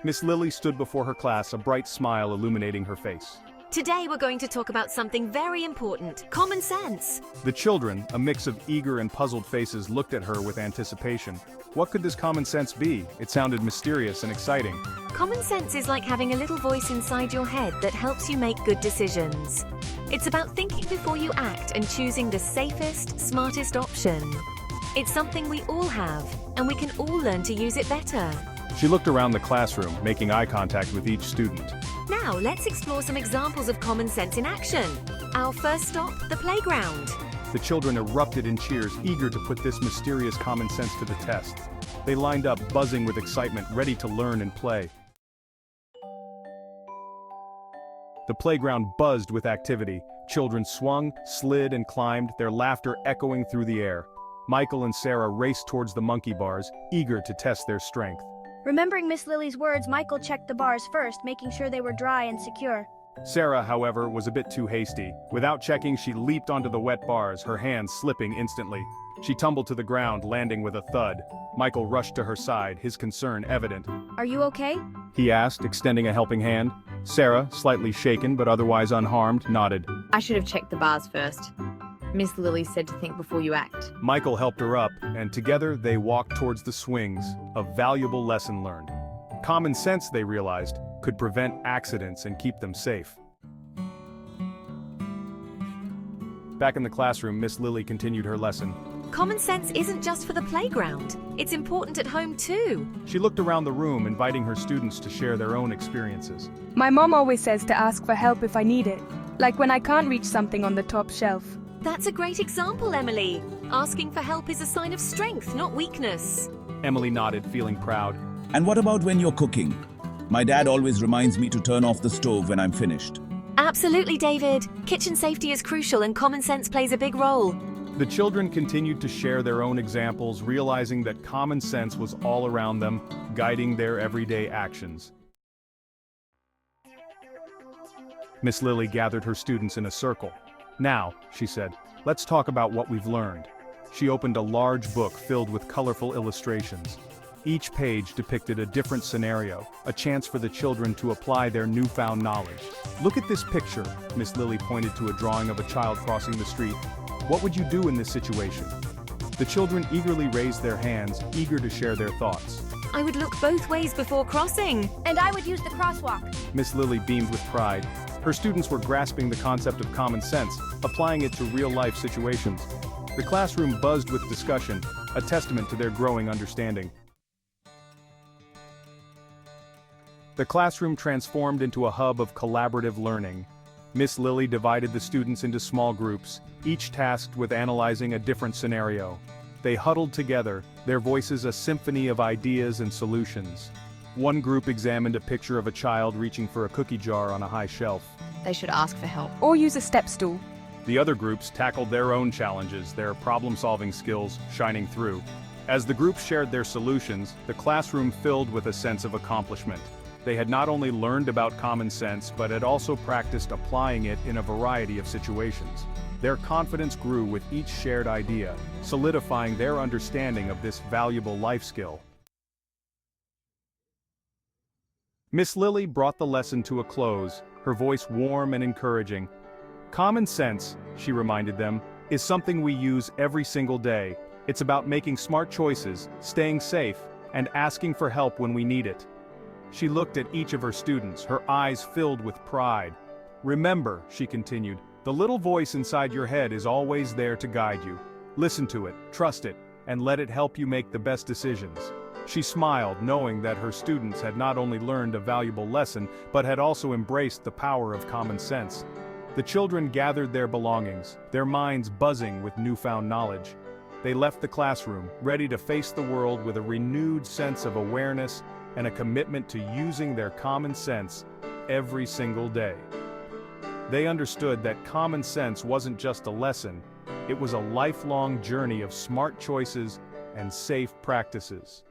Miss Lily stood before her class, a bright smile illuminating her face. Today we're going to talk about something very important, common sense. The children, a mix of eager and puzzled faces, looked at her with anticipation. What could this common sense be? It sounded mysterious and exciting. Common sense is like having a little voice inside your head that helps you make good decisions. It's about thinking before you act and choosing the safest, smartest option. It's something we all have, and we can all learn to use it better. She looked around the classroom, making eye contact with each student. Now, let's explore some examples of common sense in action. Our first stop, the playground. The children erupted in cheers, eager to put this mysterious common sense to the test. They lined up, buzzing with excitement, ready to learn and play. The playground buzzed with activity. Children swung, slid, and climbed, their laughter echoing through the air. Michael and Sarah raced towards the monkey bars, eager to test their strength. Remembering Miss Lily's words, Michael checked the bars first, making sure they were dry and secure. Sarah, however, was a bit too hasty. Without checking, she leaped onto the wet bars, her hands slipping instantly. She tumbled to the ground, landing with a thud. Michael rushed to her side, his concern evident. "Are you okay?" he asked, extending a helping hand. Sarah, slightly shaken but otherwise unharmed, nodded. I should have checked the bars first. Miss Lily said to think before you act. Michael helped her up, and together they walked towards the swings, a valuable lesson learned. Common sense, they realized, could prevent accidents and keep them safe. Back in the classroom, Miss Lily continued her lesson. Common sense isn't just for the playground. It's important at home too. She looked around the room, inviting her students to share their own experiences. My mom always says to ask for help if I need it, like when I can't reach something on the top shelf. That's a great example, Emily. Asking for help is a sign of strength, not weakness. Emily nodded, feeling proud. And what about when you're cooking? My dad always reminds me to turn off the stove when I'm finished. Absolutely, David. Kitchen safety is crucial and common sense plays a big role. The children continued to share their own examples, realizing that common sense was all around them, guiding their everyday actions. Miss Lily gathered her students in a circle. Now, she said, let's talk about what we've learned. She opened a large book filled with colorful illustrations. Each page depicted a different scenario, a chance for the children to apply their newfound knowledge. Look at this picture, Miss Lily pointed to a drawing of a child crossing the street. What would you do in this situation? The children eagerly raised their hands, eager to share their thoughts. I would look both ways before crossing. "And I would use the crosswalk." Miss Lily beamed with pride. Her students were grasping the concept of common sense, applying it to real-life situations. The classroom buzzed with discussion, a testament to their growing understanding. The classroom transformed into a hub of collaborative learning. Miss Lily divided the students into small groups, each tasked with analyzing a different scenario. They huddled together, their voices a symphony of ideas and solutions. One group examined a picture of a child reaching for a cookie jar on a high shelf. They should ask for help. Or use a step stool. The other groups tackled their own challenges, their problem-solving skills shining through. As the groups shared their solutions, the classroom filled with a sense of accomplishment. They had not only learned about common sense, but had also practiced applying it in a variety of situations. Their confidence grew with each shared idea, solidifying their understanding of this valuable life skill. Miss Lily brought the lesson to a close, her voice warm and encouraging. Common sense, she reminded them, is something we use every single day. It's about making smart choices, staying safe, and asking for help when we need it. She looked at each of her students, her eyes filled with pride. Remember, she continued, the little voice inside your head is always there to guide you. Listen to it, trust it, and let it help you make the best decisions. She smiled, knowing that her students had not only learned a valuable lesson, but had also embraced the power of common sense. The children gathered their belongings, their minds buzzing with newfound knowledge. They left the classroom, ready to face the world with a renewed sense of awareness and a commitment to using their common sense every single day. They understood that common sense wasn't just a lesson, it was a lifelong journey of smart choices and safe practices.